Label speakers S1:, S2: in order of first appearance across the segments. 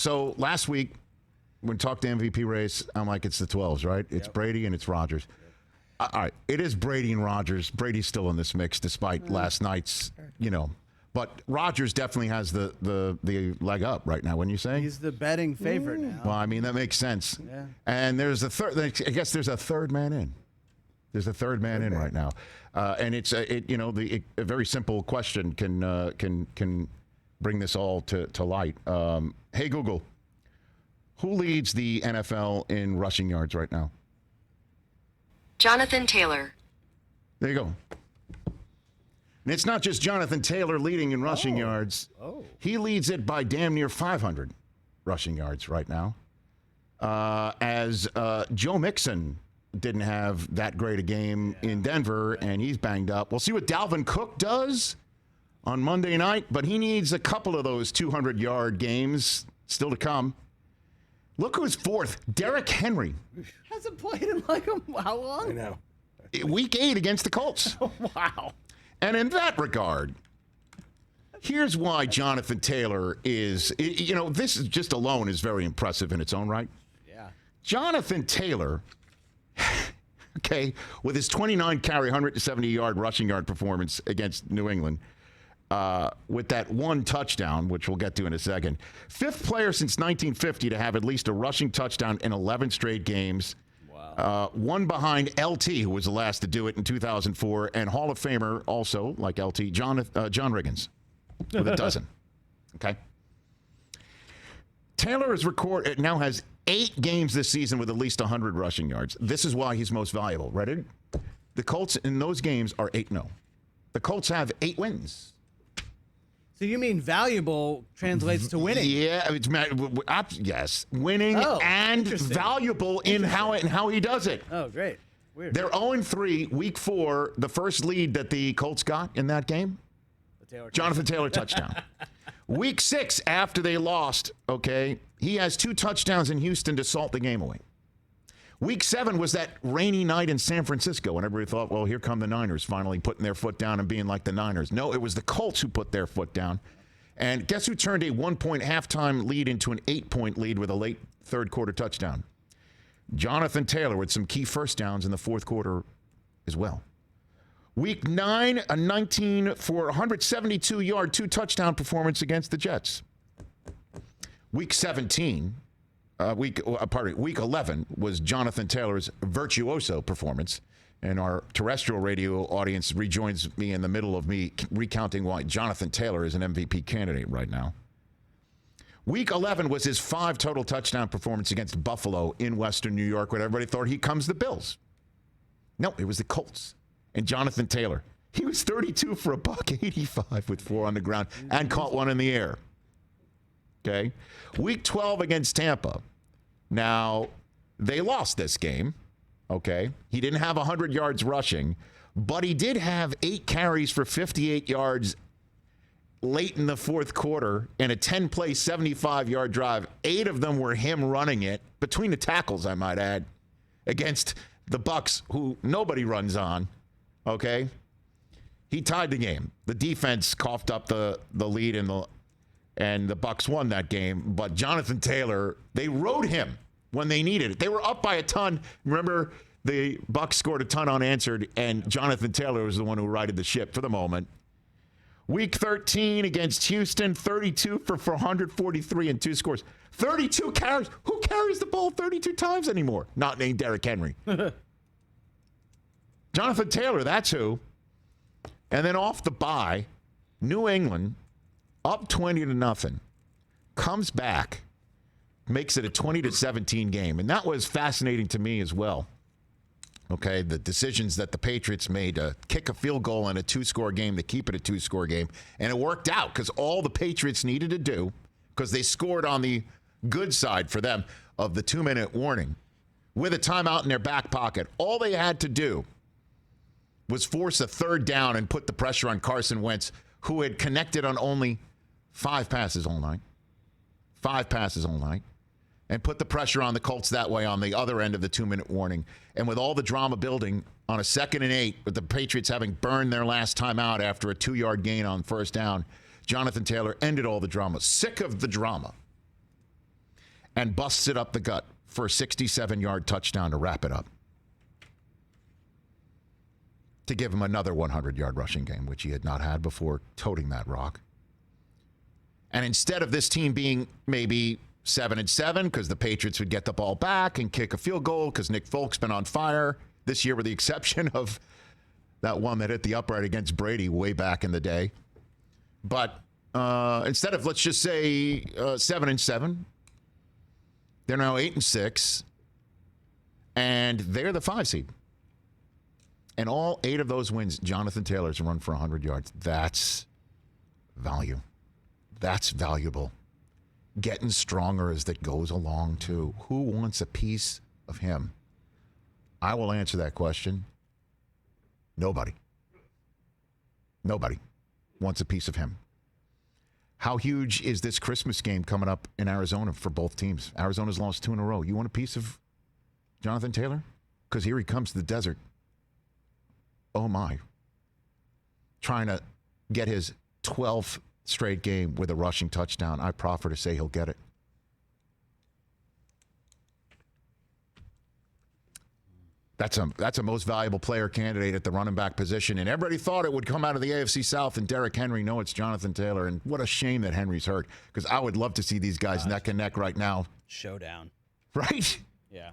S1: So last week, when we talked to MVP race, I'm like, it's the 12s, right? It's Brady and it's Rodgers. All right, it is Brady and Rodgers. Brady's still in this mix despite last night's, But Rodgers definitely has the leg up right now, wouldn't you say?
S2: He's the betting favorite now.
S1: Well, I mean, that makes sense.
S2: Yeah.
S1: And there's a third. I guess there's a third man in. There's a third man in right now, and it's a very simple question can bring this all to light. Hey Google, who leads the NFL in rushing yards right now?
S3: Jonathan Taylor.
S1: There you go. And it's not just Jonathan Taylor leading in rushing yards.
S2: Oh.
S1: He leads it by damn near 500 rushing yards right now. As Joe Mixon didn't have that great a game in Denver, and he's banged up. We'll see what Dalvin Cook does on Monday night, but he needs a couple of those 200-yard games still to come. Look who's fourth. Derrick Henry.
S2: Hasn't played in how long?
S4: I know.
S1: Week 8 against the Colts.
S2: Wow.
S1: And in that regard, here's why Jonathan Taylor is, this is just alone is very impressive in its own right.
S2: Yeah.
S1: Jonathan Taylor, with his 29 carry, 170-yard rushing yard performance against New England, with that one touchdown, which we'll get to in a second. Fifth player since 1950 to have at least a rushing touchdown in 11 straight games. Wow. One behind LT, who was the last to do it in 2004, and Hall of Famer also, like LT, John Riggins, with a dozen. Okay. Taylor now has 8 games this season with at least 100 rushing yards. This is why he's most valuable. Ready? The Colts in those games are 8-0. The Colts have 8 wins.
S2: So you mean valuable translates to winning?
S1: Yeah, yes, winning and valuable in how he does it.
S2: Oh, great. Weird.
S1: They're 0-3, week 4. The first lead that the Colts got in that game, Jonathan Taylor touchdown. Week 6, after they lost, he has 2 touchdowns in Houston to salt the game away. Week 7 was that rainy night in San Francisco, and everybody thought, well, here come the Niners finally putting their foot down and being like the Niners. No, it was the Colts who put their foot down. And guess who turned a 1-point halftime lead into an 8-point lead with a late third quarter touchdown? Jonathan Taylor with some key first downs in the fourth quarter as well. Week 9, a 19 for 172-yard, 2-touchdown performance against the Jets. Week 17... Week 11 was Jonathan Taylor's virtuoso performance, and our terrestrial radio audience rejoins me in the middle of me recounting why Jonathan Taylor is an MVP candidate right now. Week 11 was his 5 total touchdown performance against Buffalo in Western New York, when everybody thought, here comes the Bills. No, it was the Colts and Jonathan Taylor. He was 32 for $185 with 4 on the ground and caught 1 in the air. Okay. Week 12 against Tampa. Now, they lost this game. Okay. He didn't have 100 yards rushing, but he did have 8 carries for 58 yards late in the fourth quarter and a 10-play, 75-yard drive. 8 of them were him running it between the tackles, I might add, against the Bucs, who nobody runs on. Okay. He tied the game. The defense coughed up the lead and the Bucs won that game. But Jonathan Taylor, they rode him when they needed it. They were up by a ton. Remember, the Bucs scored a ton unanswered, and Jonathan Taylor was the one who righted the ship for the moment. Week 13 against Houston, 32 for 143 and 2 scores. 32 carries. Who carries the ball 32 times anymore? Not named Derrick Henry. Jonathan Taylor, that's who. And then off the bye, New England, up 20-0, comes back, makes it a 20-17 game. And that was fascinating to me as well. Okay, the decisions that the Patriots made to kick a field goal in a 2-score game to keep it a 2-score game. And it worked out because all the Patriots needed to do, because they scored on the good side for them of the 2-minute warning, with a timeout in their back pocket. All they had to do was force a third down and put the pressure on Carson Wentz, who had connected on only 5 passes all night. 5 passes all night. And put the pressure on the Colts that way on the other end of the 2-minute warning. And with all the drama building on a 2nd and 8, with the Patriots having burned their last timeout after a 2-yard gain on first down, Jonathan Taylor ended all the drama. Sick of the drama. and busts it up the gut for a 67-yard touchdown to wrap it up. To give him another 100-yard rushing game, which he had not had before toting that rock. And instead of this team being maybe 7-7 because the Patriots would get the ball back and kick a field goal because Nick Folk's been on fire this year with the exception of that one that hit the upright against Brady way back in the day. But instead of, let's just say, 7-7, they're now 8-6, and they're the 5 seed. And all 8 of those wins, Jonathan Taylor's run for 100 yards. That's value. That's valuable. Getting stronger as that goes along, too. Who wants a piece of him? I will answer that question. Nobody. Nobody wants a piece of him. How huge is this Christmas game coming up in Arizona for both teams? Arizona's lost 2 in a row. You want a piece of Jonathan Taylor? Because here he comes to the desert. Oh, my. Trying to get his 12th straight game with a rushing touchdown. I proffer to say he'll get it. That's a most valuable player candidate at the running back position. And everybody thought it would come out of the AFC South and Derrick Henry. No, it's Jonathan Taylor. And what a shame that Henry's hurt, because I would love to see these guys neck and neck right now.
S2: Showdown.
S1: Right?
S2: Yeah.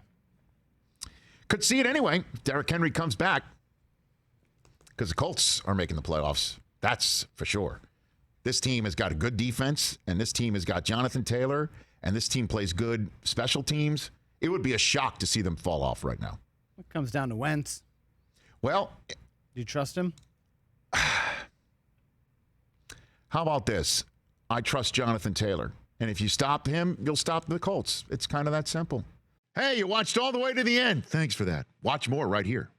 S1: Could see it anyway. Derrick Henry comes back, because the Colts are making the playoffs. That's for sure. This team has got a good defense, and this team has got Jonathan Taylor, and this team plays good special teams. It would be a shock to see them fall off right now.
S2: It comes down to Wentz.
S1: Well,
S2: do you trust him?
S1: How about this? I trust Jonathan Taylor. And if you stop him, you'll stop the Colts. It's kind of that simple. Hey, you watched all the way to the end. Thanks for that. Watch more right here.